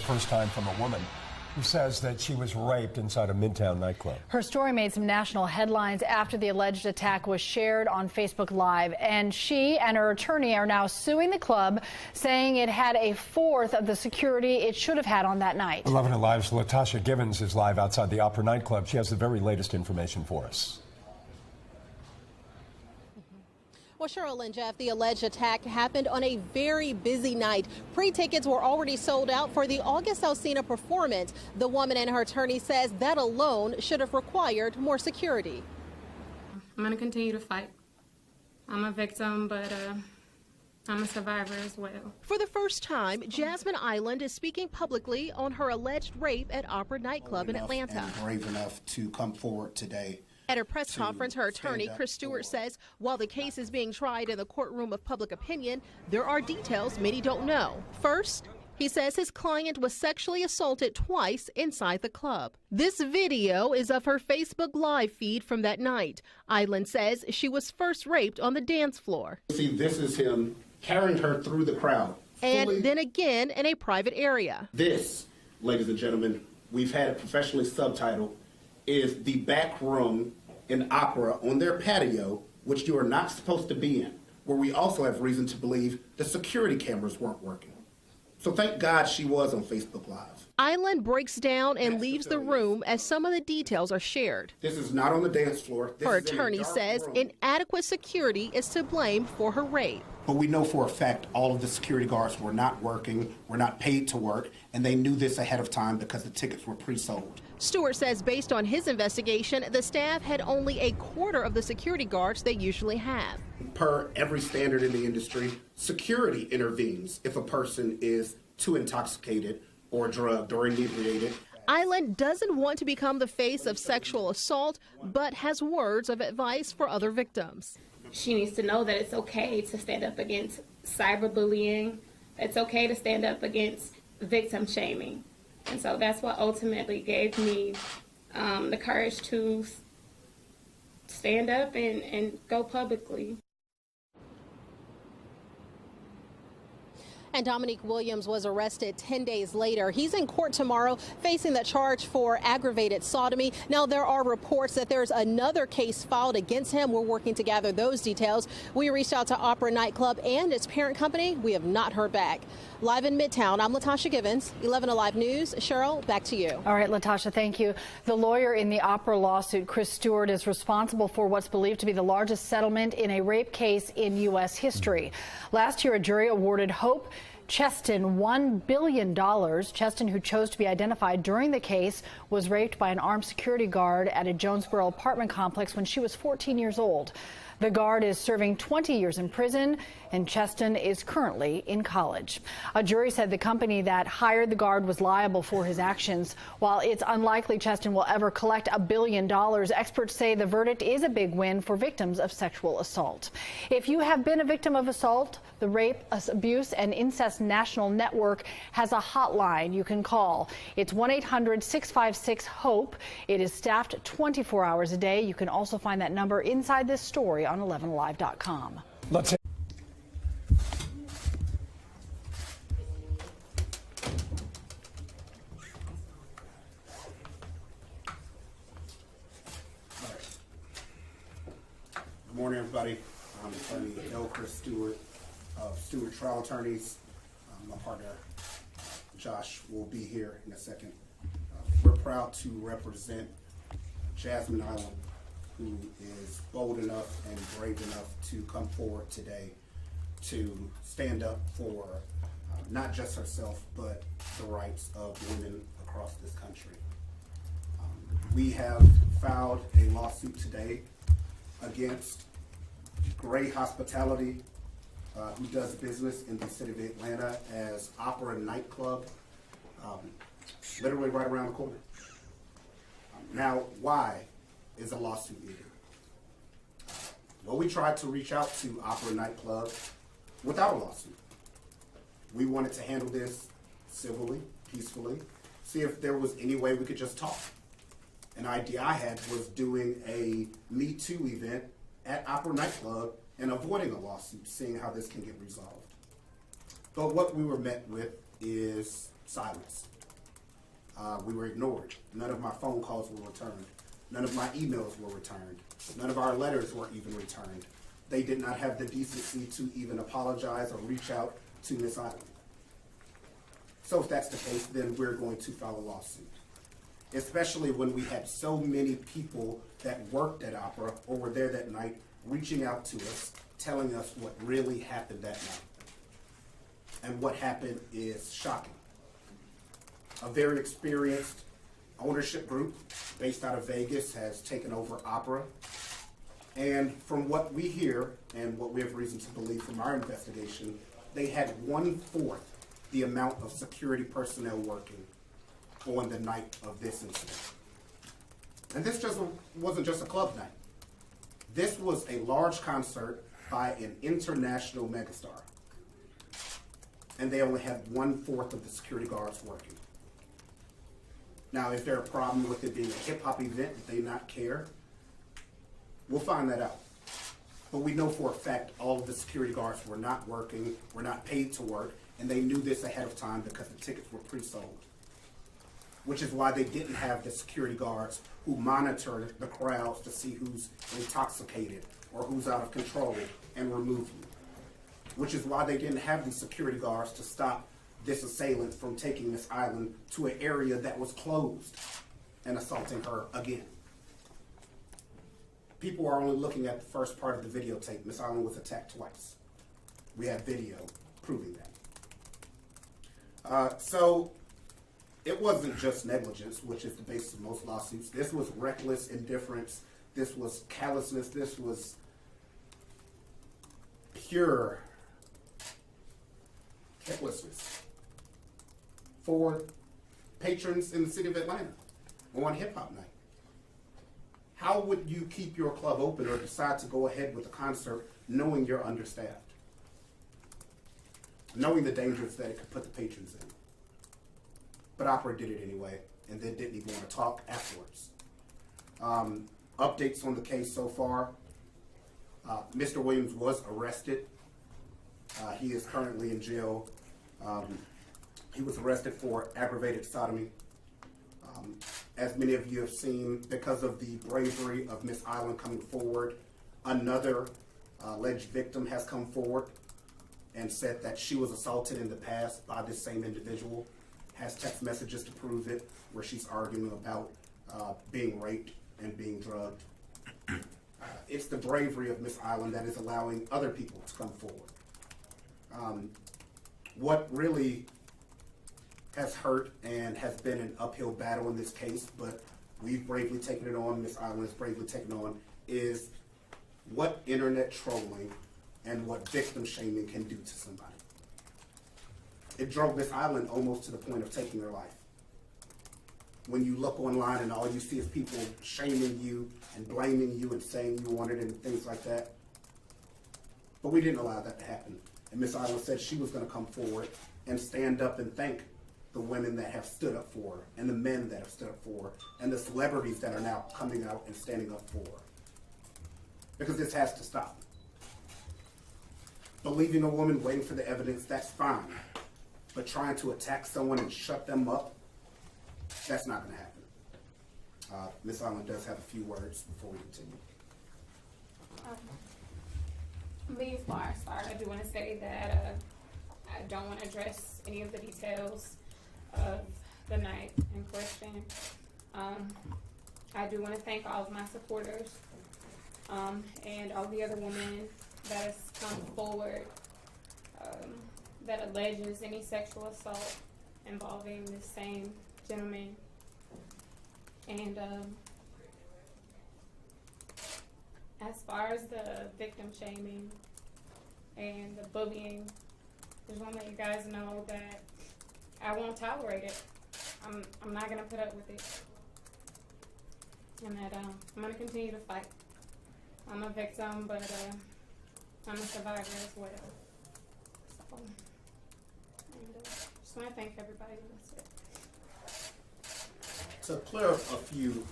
first time from a woman who says that she was raped inside a Midtown nightclub. Her story made some national headlines after the alleged attack was shared on Facebook Live, and she and her attorney are now suing the club, saying it had a fourth of the security it should have had on that night. 11 Alive's Latasha Givens is live outside the Opera nightclub. She has the very latest information for us. Well, Cheryl and Jeff, the alleged attack happened on a very busy night. Pre-tickets were already sold out for the August Alsina performance. The woman and her attorney says that alone should have required more security. I'm going to continue to fight. I'm a victim, but I'm a survivor as well. For the first time, Jasmine Eiland is speaking publicly on her alleged rape at Opera nightclub in Atlanta. And brave enough to come forward today. At a press conference, her attorney, Chris Stewart, says while the case is being tried in the courtroom of public opinion, there are details many don't know. First, he says his client was sexually assaulted twice inside the club. This video is of her Facebook Live feed from that night. Eiland says she was first raped on the dance floor. See, this is him carrying her through the crowd. And then again in a private area. This, ladies and gentlemen, we've had it professionally subtitled, is the back room in Opera on their patio, which you are not supposed to be in, where we also have reason to believe the security cameras weren't working. So thank God she was on Facebook Live. Eiland breaks down and leaves the room as some of the details are shared. This is not on the dance floor. Her attorney says inadequate security is to blame for her rape. But we know for a fact all of the security guards were not working, were not paid to work, and they knew this ahead of time because the tickets were pre-sold. Stewart says based on his investigation, the staff had only a quarter of the security guards they usually have. Per every standard in the industry, security intervenes if a person is too intoxicated or drugged or inebriated. Eiland doesn't want to become the face of sexual assault, but has words of advice for other victims. She needs to know that it's okay to stand up against cyberbullying. It's okay to stand up against victim shaming. And so that's what ultimately gave me the courage to stand up and go publicly. And Dominique Willams was arrested 10 days later. He's in court tomorrow facing the charge for aggravated sodomy. Now, there are reports that there's another case filed against him. We're working to gather those details. We reached out to Opera nightclub and its parent company. We have not heard back. Live in Midtown, I'm Latasha Givens, 11 Alive News. Cheryl, back to you. All right, Latasha, thank you. The lawyer in the Opera lawsuit, Chris Stewart, is responsible for what's believed to be the largest settlement in a rape case in U.S. history. Last year, a jury awarded Hope Cheston $1 billion. Cheston, who chose to be identified during the case, was raped by an armed security guard at a Jonesboro apartment complex when she was 14 years old. The guard is serving 20 years in prison, and Cheston is currently in college. A jury said the company that hired the guard was liable for his actions. While it's unlikely Cheston will ever collect $1 billion, experts say the verdict is a big win for victims of sexual assault. If you have been a victim of assault, the Rape, Abuse, and Incest National Network has a hotline you can call. It's 1-800-656-HOPE. It is staffed 24 hours a day. You can also find that number inside this story on 11alive.com. Let's see. Good morning, everybody. I'm attorney Chris Stewart of Stewart Trial Attorneys. My partner Josh will be here in a second. We're proud to represent Jasmine Eiland, who is bold enough and brave enough to come forward today to stand up for not just herself, but the rights of women across this country. We have filed a lawsuit today against Gray Hospitality, who does business in the city of Atlanta as Opera Nightclub, literally right around the corner. Now, why is a lawsuit needed? Well, we tried to reach out to Opera Nightclub without a lawsuit. We wanted to handle this civilly, peacefully, see if there was any way we could just talk. An idea I had was doing a Me Too event at Opera Nightclub and avoiding a lawsuit, seeing how this can get resolved. But what we were met with is silence. We were ignored. None of my phone calls were returned. None of my emails were returned. None of our letters were even returned. They did not have the decency to even apologize or reach out to Miss Eiland. So if that's the case, then we're going to file a lawsuit, especially when we had so many people that worked at Opera or were there that night reaching out to us, telling us what really happened that night. And what happened is shocking. A very experienced ownership group based out of Vegas has taken over Opera. And from what we hear and what we have reason to believe from our investigation, they had 1/4 the amount of security personnel working on the night of this incident. And this wasn't just a club night. This was a large concert by an international megastar. And they only had 1/4 of the security guards working. Now, is there a problem with it being a hip-hop event? Did they not care? We'll find that out. But we know for a fact all of the security guards were not working, were not paid to work, and they knew this ahead of time because the tickets were pre-sold. Which is why they didn't have the security guards who monitored the crowds to see who's intoxicated or who's out of control and remove you. Which is why they didn't have the security guards to stop this assailant from taking Miss Eiland to an area that was closed and assaulting her again. People are only looking at the first part of the videotape. Miss Eiland was attacked twice. We have video proving that. So it wasn't just negligence, which is the basis of most lawsuits. This was reckless indifference. This was callousness. This was pure carelessness for patrons in the city of Atlanta on Hip Hop Night. How would you keep your club open or decide to go ahead with a concert knowing you're understaffed? Knowing the dangers that it could put the patrons in. But Opera did it anyway, and then didn't even want to talk afterwards. Updates on the case so far. Mr. Williams was arrested. He is currently in jail. He was arrested for aggravated sodomy. As many of you have seen, because of the bravery of Miss Eiland coming forward, another alleged victim has come forward and said that she was assaulted in the past by this same individual, has text messages to prove it, where she's arguing about being raped and being drugged. It's the bravery of Miss Eiland that is allowing other people to come forward. What really has hurt and has been an uphill battle in this case, but we've bravely taken it on, Miss Eiland has bravely taken it on, is what internet trolling and what victim shaming can do to somebody. It drove Miss Eiland almost to the point of taking her life. When you look online and all you see is people shaming you and blaming you and saying you wanted it and things like that. But we didn't allow that to happen. And Miss Eiland said she was going to come forward and stand up and thank the women that have stood up for her, and the men that have stood up for her, and the celebrities that are now coming out and standing up for her. Because this has to stop. Believing a woman, waiting for the evidence, that's fine. But trying to attack someone and shut them up, that's not going to happen. Ms. Eiland does have a few words before we continue. Before I start, I do want to say that I don't want to address any of the details of the night in question. I do want to thank all of my supporters and all the other women that has come forward that alleges any sexual assault involving the same gentleman. And as far as the victim shaming and the bullying, just want to let you guys know that I won't tolerate it. I'm not going to put up with it. And that I'm going to continue to fight. I'm a victim, but I'm a survivor as well. So, and, just want to thank everybody. That's it. To clear up a few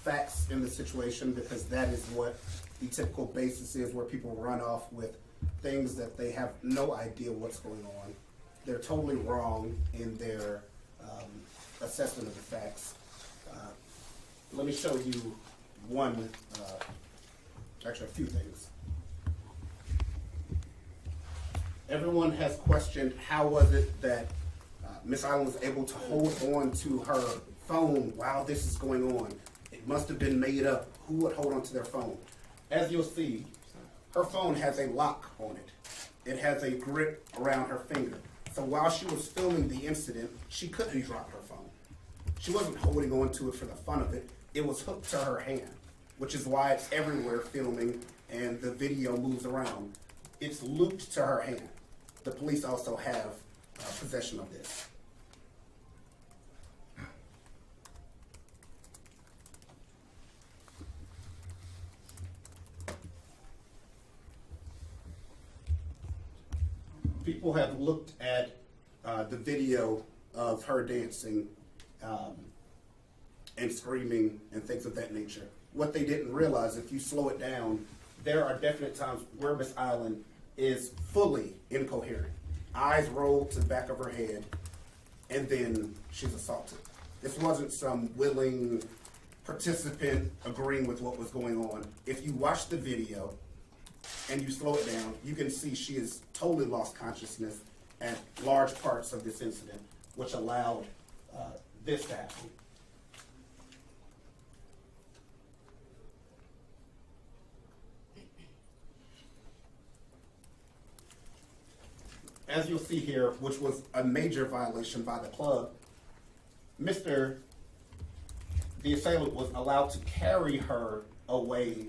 facts in the situation, because that is what the typical basis is, where people run off with things that they have no idea what's going on. They're totally wrong in their assessment of the facts. Let me show you one, actually a few things. Everyone has questioned how was it that Miss Eiland was able to hold on to her phone while this is going on. It must have been made up. Who would hold on to their phone? As you'll see, her phone has a lock on it. It has a grip around her finger. So while she was filming the incident, she couldn't drop her phone. She wasn't holding on to it for the fun of it. It was hooked to her hand, which is why it's everywhere filming and the video moves around. It's looped to her hand. The police also have possession of this. People have looked at the video of her dancing and screaming and things of that nature. What they didn't realize, if you slow it down, there are definite times where Miss Eiland is fully incoherent. Eyes rolled to the back of her head, and then she's assaulted. This wasn't some willing participant agreeing with what was going on. If you watch the video and you slow it down, you can see she has totally lost consciousness at large parts of this incident, which allowed this to happen. As you'll see here, which was a major violation by the club, the assailant was allowed to carry her away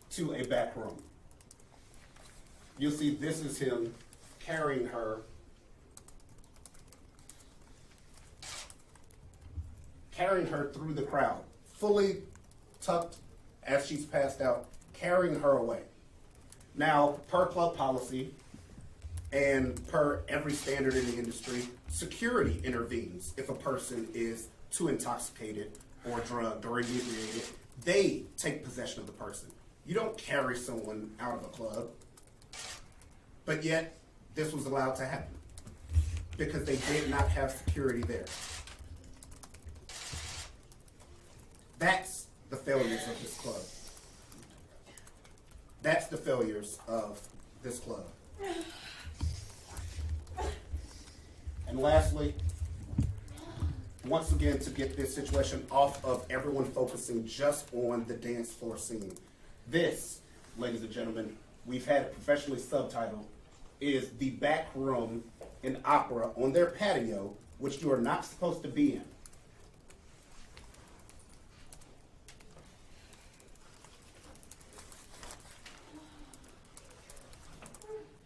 to a back room. You'll see this is him carrying her through the crowd, fully tucked as she's passed out, carrying her away. Now, per club policy, and per every standard in the industry, security intervenes if a person is too intoxicated or drugged or inebriated. They take possession of the person. You don't carry someone out of a club. But yet, this was allowed to happen because they did not have security there. That's the failures of this club. That's the failures of this club. And lastly, once again, to get this situation off of everyone focusing just on the dance floor scene, this, ladies and gentlemen, we've had it professionally subtitled, is the back room in Opera on their patio, which you are not supposed to be in.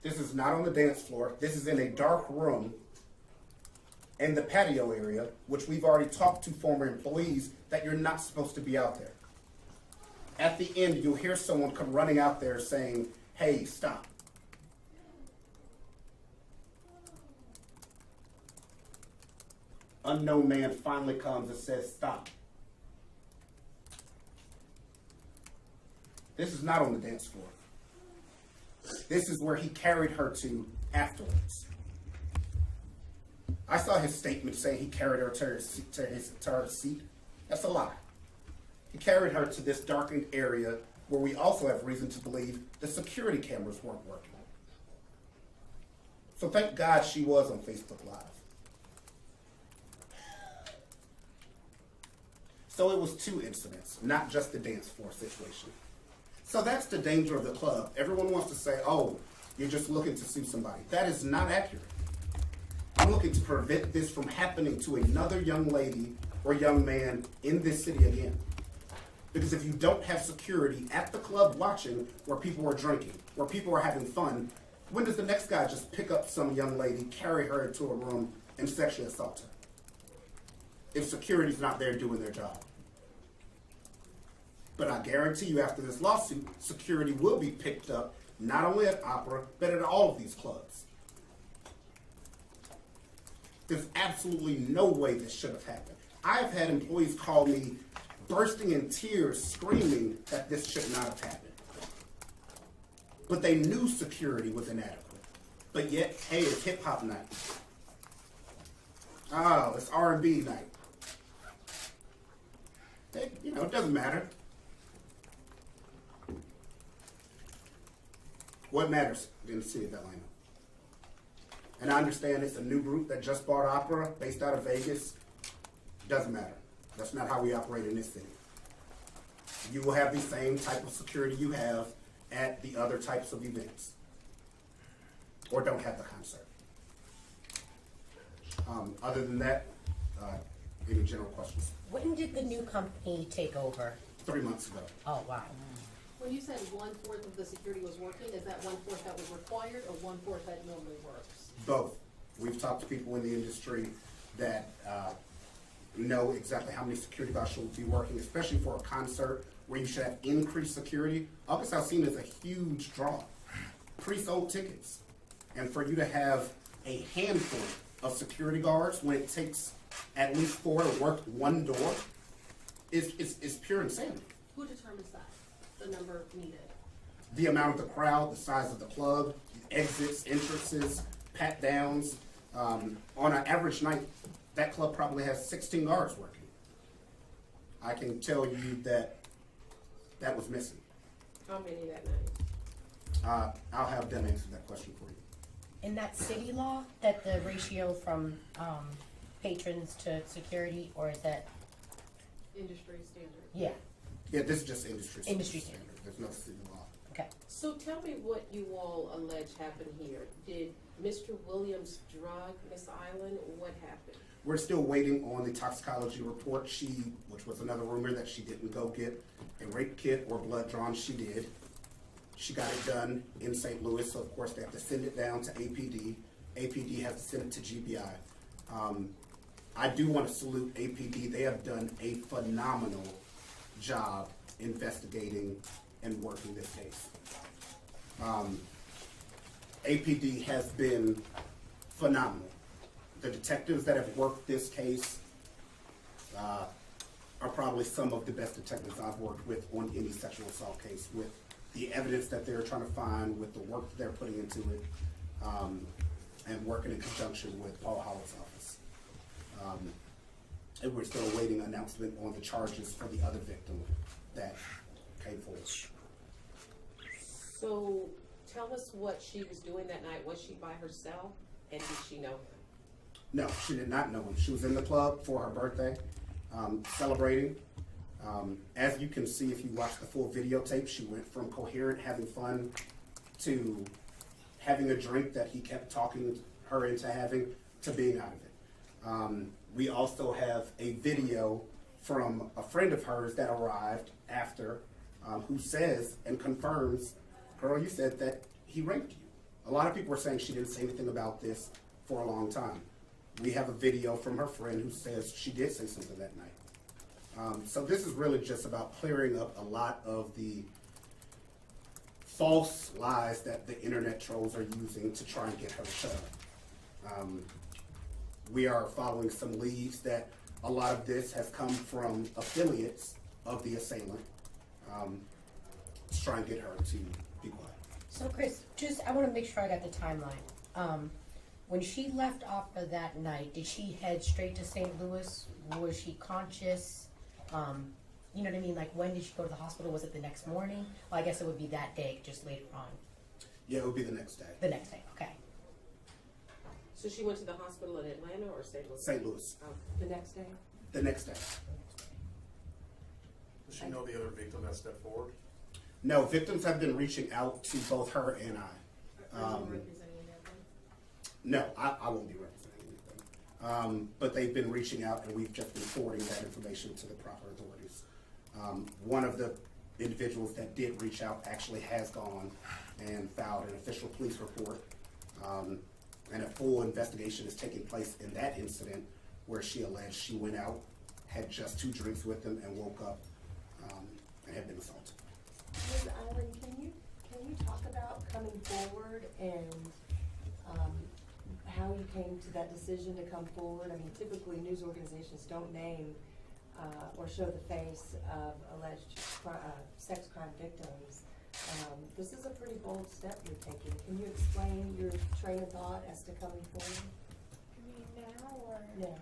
This is not on the dance floor. This is in a dark room in the patio area, which we've already talked to former employees that you're not supposed to be out there. At the end, you'll hear someone come running out there saying, "Hey, stop." Unknown man finally comes and says, "Stop." This is not on the dance floor. This is where he carried her to afterwards. I saw his statement saying he carried her to her seat. That's a lie. He carried her to this darkened area where we also have reason to believe the security cameras weren't working. So thank God she was on Facebook Live. So it was two incidents, not just the dance floor situation. So that's the danger of the club. Everyone wants to say, "Oh, you're just looking to sue somebody." That is not accurate. I'm looking to prevent this from happening to another young lady or young man in this city again. Because if you don't have security at the club watching where people are drinking, where people are having fun, when does the next guy just pick up some young lady, carry her into a room, and sexually assault her? If security's not there doing their job. But I guarantee you after this lawsuit, security will be picked up, not only at Opera, but at all of these clubs. There's absolutely no way this should have happened. I've had employees call me bursting in tears, screaming that this should not have happened. But they knew security was inadequate. But yet, hey, it's hip hop night. Oh, it's R&B night. It doesn't matter. What matters in the city of Atlanta? And I understand it's a new group that just bought Opera based out of Vegas. Doesn't matter. That's not how we operate in this city. You will have the same type of security you have at the other types of events. Or don't have the concert. Other than that, any general questions? When did the new company take over? 3 months ago. Oh, wow. When you said 1/4 of the security was working, is that 1/4 that was required or 1/4 that normally works? Both. We've talked to people in the industry that know exactly how many security guards should be working, especially for a concert where you should have increased security. August Alsina is a huge draw. Pre-sold tickets. And for you to have a handful of security guards when it takes at least 4 to work one door is pure insanity. Who determines that, the number needed? The amount of the crowd, the size of the club, exits, entrances, pat downs. On an average night, that club probably has 16 guards working. I can tell you that was missing. How many that night? I'll have them answer that question for you. In that city law, that the ratio from patrons to security, or is that? Industry standard. Yeah. Yeah, this is just industry. Industry standard. There's no city law. Okay. So tell me what you all allege happened here. Did Mr. Williams drug Miss Eiland? What happened? We're still waiting on the toxicology report. Which was another rumor that she didn't go get a rape kit or blood drawn. She did. She got it done in St. Louis, so of course they have to send it down to APD. APD has to send it to GBI. I do want to salute APD. They have done a phenomenal job investigating and working this case. APD has been phenomenal. The detectives that have worked this case are probably some of the best detectives I've worked with on any sexual assault case, with the evidence that they're trying to find, with the work that they're putting into it, and working in conjunction with Paul Howard's office. And we're still awaiting announcement on the charges for the other victim that came forward. So tell us what she was doing that night. Was she by herself? And did she know him? No, she did not know him. She was in the club for her birthday, celebrating. As you can see, if you watch the full videotape, she went from coherent, having fun, to having a drink that he kept talking her into having, to being out of it. We also have a video from a friend of hers that arrived after, who says and confirms, girl, you said that he raped you. A lot of people are saying she didn't say anything about this for a long time. We have a video from her friend who says she did say something that night. So this is really just about clearing up a lot of the false lies that the internet trolls are using to try and get her shut up. We are following some leads that a lot of this has come from affiliates of the assailant, to try and get her to be quiet. So Chris, I want to make sure I got the timeline. When she left Opera that night, did she head straight to St. Louis? Was she conscious? You know what I mean? Like, when did she go to the hospital? Was it the next morning? Well, I guess it would be that day, just later on. Yeah, it would be the next day. The next day, okay. So she went to the hospital in Atlanta or St. Louis? St. Louis. Oh, the next day? The next day. Does she know the other victim that stepped forward? No, victims have been reaching out to both her and I. Are you representing any of them? No, I won't be representing anything. But they've been reaching out, and we've just been forwarding that information to the proper authorities. One of the individuals that did reach out actually has gone and filed an official police report. And a full investigation is taking place in that incident where she alleged she went out, had just 2 drinks with them, and woke up and had been assaulted. Ms. Eiland, can you talk about coming forward and how you came to that decision to come forward? I mean, typically news organizations don't name or show the face of alleged sex crime victims. This is a pretty bold step you're taking. Can you explain your train of thought as to coming forward? You mean now or? No.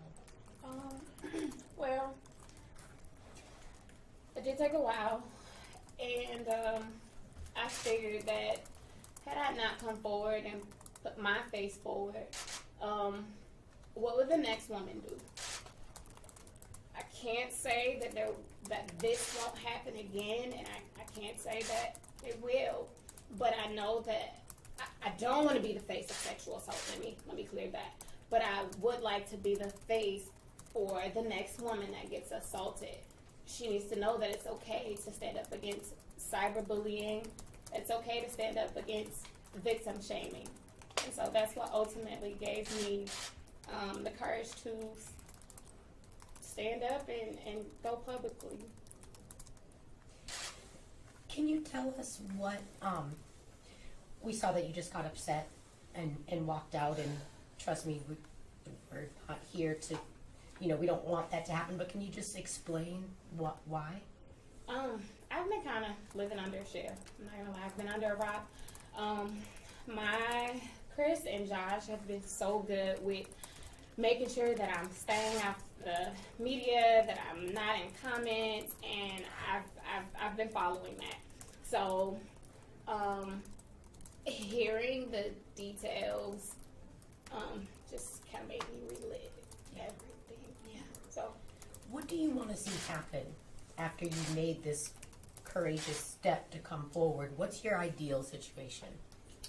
Well, It did take a while, and I figured that had I not come forward and put my face forward, what would the next woman do? I can't say that this won't happen again, and I can't say that it will, but I know that I don't want to be the face of sexual assault. Let me clear that. But I would like to be the face for the next woman that gets assaulted. She needs to know that it's okay to stand up against cyberbullying. It's okay to stand up against victim shaming. And so that's what ultimately gave me the courage to stand up and go publicly. Can you tell us what, we saw that you just got upset and walked out, and trust me, we're not here to, we don't want that to happen, but can you just explain why? I've been kind of living under a shell. I'm not gonna lie, I've been under a rock. Chris and Josh have been so good with making sure that I'm staying off the media, that I'm not in comments, and I've been following that. So, hearing the details, just kind of made me relive everything. Yeah. So, What do you want to see happen after you made this courageous step to come forward? What's your ideal situation?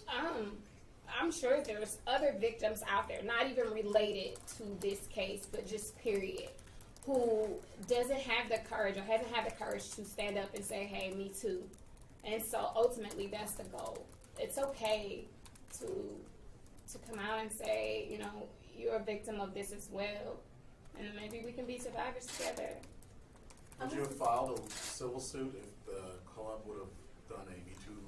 I'm sure there's other victims out there, not even related to this case, but just period, who doesn't have the courage or hasn't had the courage to stand up and say, hey, me too. And so ultimately that's the goal. It's okay to come out and say, you're a victim of this as well, and maybe we can be survivors together. Would you have filed a civil suit if the club would have done a Me Too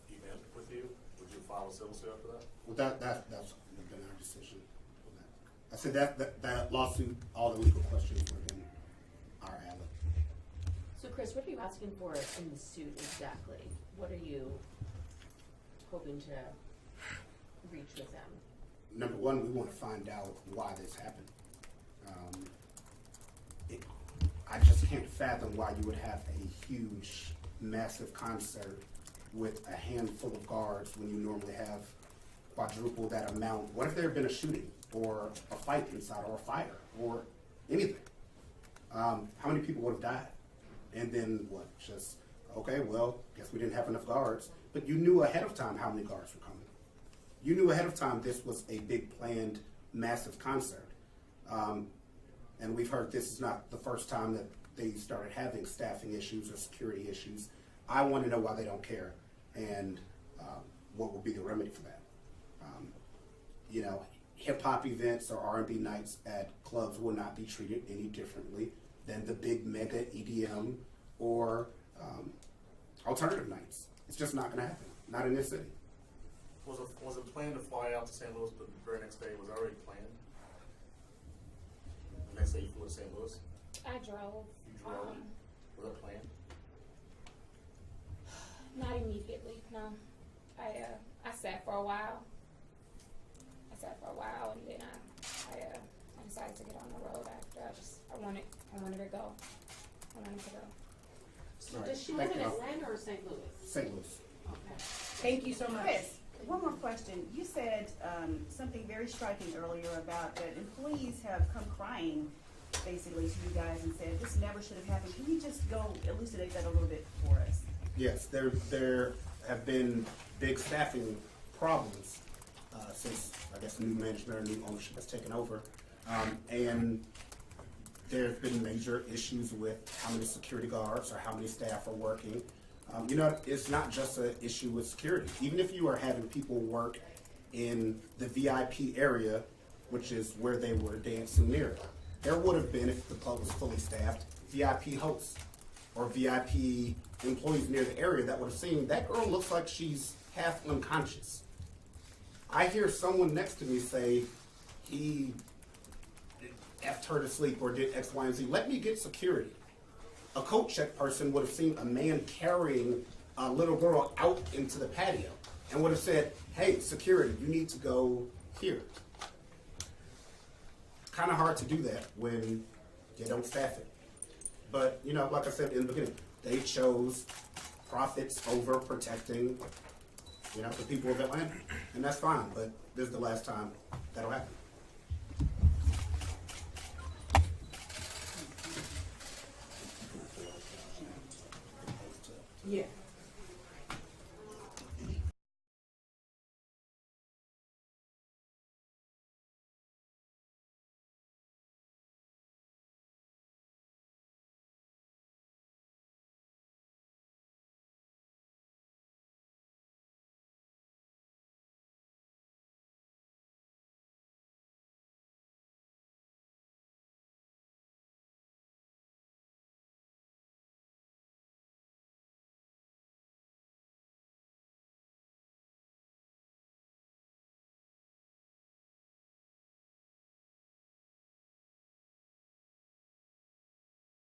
event with you? Would you file a civil suit after that? Well, that's been our decision on that. I said that lawsuit, all the legal questions were in our alley. So Chris, what are you asking for in the suit exactly? What are you hoping to reach with them? Number one, we want to find out why this happened. I just can't fathom why you would have a huge, massive concert with a handful of guards when you normally have quadruple that amount. What if there had been a shooting or a fight inside or a fire or anything? How many people would have died? And then what? Just, okay, well, guess we didn't have enough guards. But you knew ahead of time how many guards were coming. You knew ahead of time this was a big planned, massive concert. And we've heard this is not the first time that they started having staffing issues or security issues. I want to know why they don't care and what will be the remedy for that. Hip-hop events or R&B nights at clubs will not be treated any differently than the big mega EDM or alternative nights. It's just not going to happen, not in this city. Was it planned to fly out to St. Louis, but the very next day was already planned? The next day you flew to St. Louis? I drove. You drove? Was that planned? Not immediately, no. I sat for a while. And then I decided to get on the road after. I wanted to go. So does she live in Atlanta or St. Louis? St. Louis. Okay. Thank you so much. Chris, one more question. You said something very striking earlier about that employees have come crying basically to you guys and said this never should have happened. Can you just go elucidate that a little bit for us? Yes, there have been big staffing problems since, I guess, new management or new ownership has taken over. And there have been major issues with how many security guards or how many staff are working. It's not just an issue with security. Even if you are having people work in the VIP area, which is where they were dancing near, there would have been, if the club was fully staffed, VIP hosts or VIP employees near the area that would have seen, that girl looks like she's half unconscious. I hear someone next to me say, he effed her to sleep or did X, Y, and Z. Let me get security. A coat check person would have seen a man carrying a little girl out into the patio and would have said, hey, security, you need to go here. Kind of hard to do that when you don't staff it. But, like I said in the beginning, they chose profits over protecting, you know, the people of Atlanta, and that's fine. But this is the last time that'll happen. Yeah.